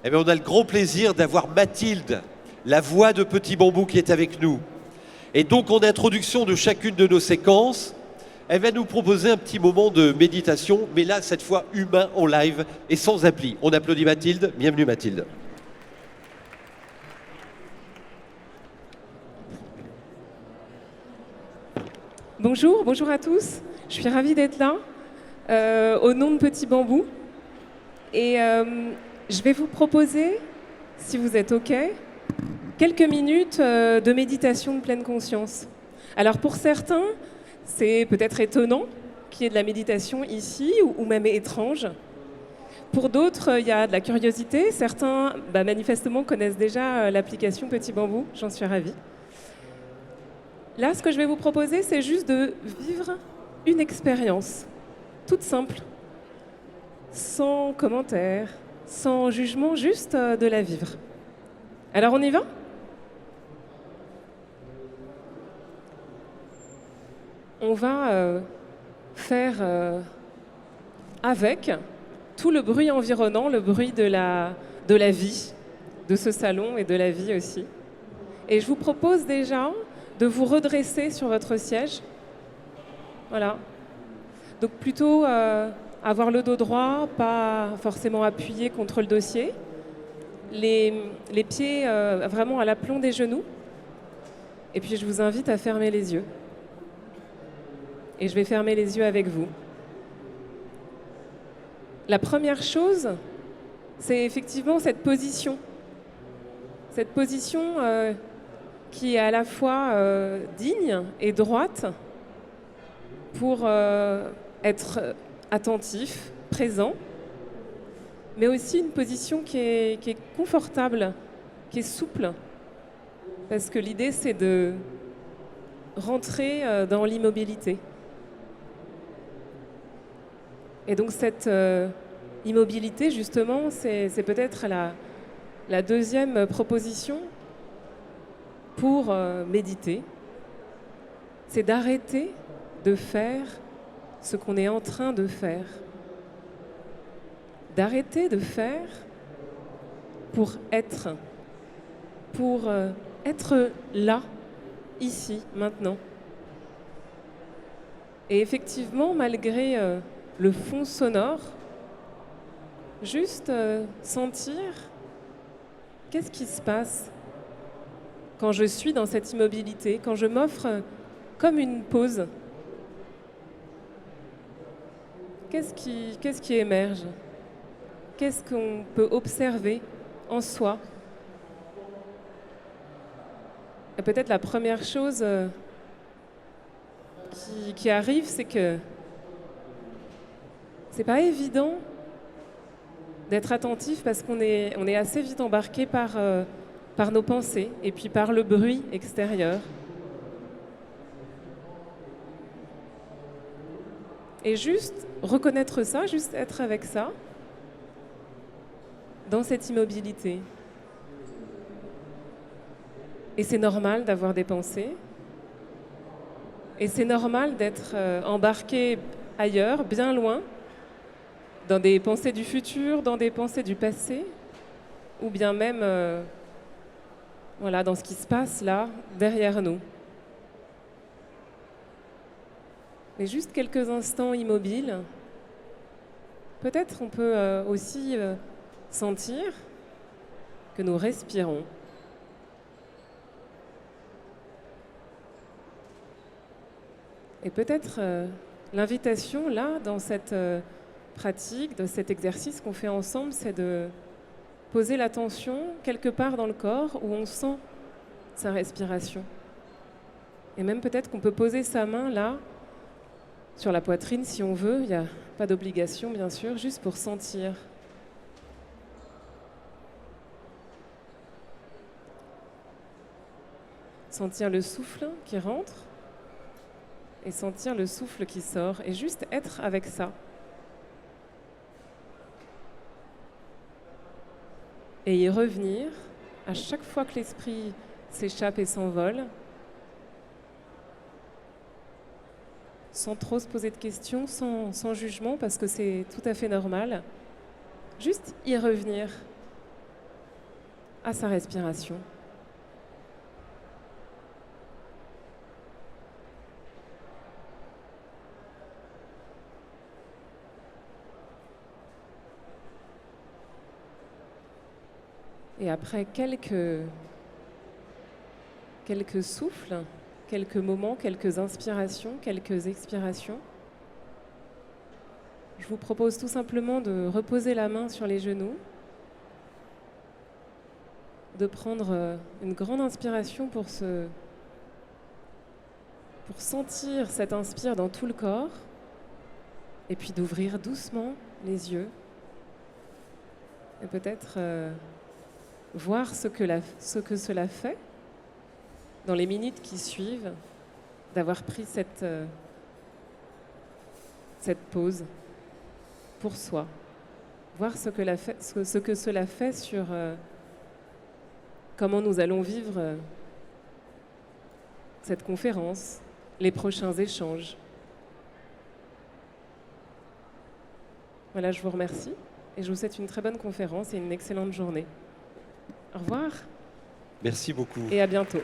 Eh bien, on a le grand plaisir d'avoir Mathilde, la voix de Petit Bambou, qui est avec nous. Et donc, en introduction de chacune de nos séquences, elle va nous proposer un petit moment de méditation, mais là, cette fois, humain, en live et sans appli. On applaudit Mathilde. Bienvenue Mathilde. Bonjour, bonjour à tous. Je suis ravie d'être là, au nom de Petit Bambou. Et je vais vous proposer, si vous êtes OK, quelques minutes de méditation de pleine conscience. Alors pour certains, c'est peut-être étonnant qu'il y ait de la méditation ici, ou même étrange. Pour d'autres, il y a de la curiosité. Certains, manifestement, connaissent déjà l'application Petit Bambou. J'en suis ravie. Là, ce que je vais vous proposer, c'est juste de vivre une expérience toute simple, sans commentaire, sans jugement, juste de la vivre. Alors on y va ? On va faire avec tout le bruit environnant, le bruit de la vie, de ce salon et de la vie aussi. Et je vous propose déjà de vous redresser sur votre siège. Voilà. Donc plutôt avoir le dos droit, pas forcément appuyé contre le dossier. Les pieds vraiment à l'aplomb des genoux. Et puis je vous invite à fermer les yeux. Et je vais fermer les yeux avec vous. La première chose, c'est effectivement cette position. Cette position qui est à la fois digne et droite pour être attentif, présent, mais aussi une position qui est confortable, qui est souple, parce que l'idée c'est de rentrer dans l'immobilité. Et donc cette immobilité, justement, c'est peut-être la deuxième proposition pour méditer, c'est d'arrêter de faire ce qu'on est en train de faire. D'arrêter de faire pour être là, ici, maintenant. Et effectivement, malgré le fond sonore, juste sentir qu'est-ce qui se passe quand je suis dans cette immobilité, quand je m'offre comme une pause. Qu'est-ce qui émerge? Qu'est-ce qu'on peut observer en soi? Et peut-être la première chose qui arrive, c'est que c'est pas évident d'être attentif parce qu'on est assez vite embarqué par nos pensées et puis par le bruit extérieur. Et juste reconnaître ça, juste être avec ça, dans cette immobilité. Et c'est normal d'avoir des pensées. Et c'est normal d'être embarqué ailleurs, bien loin, dans des pensées du futur, dans des pensées du passé, ou bien même dans ce qui se passe là, derrière nous. Mais juste quelques instants immobiles, peut-être on peut aussi sentir que nous respirons. Et peut-être l'invitation là, dans cette pratique, de cet exercice qu'on fait ensemble, c'est de poser l'attention quelque part dans le corps où on sent sa respiration. Et même peut-être qu'on peut poser sa main là, sur la poitrine si on veut, il n'y a pas d'obligation bien sûr, juste pour sentir. Sentir le souffle qui rentre et sentir le souffle qui sort et juste être avec ça. Et y revenir à chaque fois que l'esprit s'échappe et s'envole, sans trop se poser de questions, sans jugement, parce que c'est tout à fait normal. Juste y revenir à sa respiration. Et après quelques souffles, quelques moments, quelques inspirations, quelques expirations, je vous propose tout simplement de reposer la main sur les genoux, de prendre une grande inspiration pour sentir cette inspire dans tout le corps, et puis d'ouvrir doucement les yeux, et peut-être voir ce que cela fait dans les minutes qui suivent, d'avoir pris cette pause pour soi. Voir ce que cela fait sur comment nous allons vivre cette conférence, les prochains échanges. Voilà, je vous remercie et je vous souhaite une très bonne conférence et une excellente journée. Au revoir. Merci beaucoup. Et à bientôt.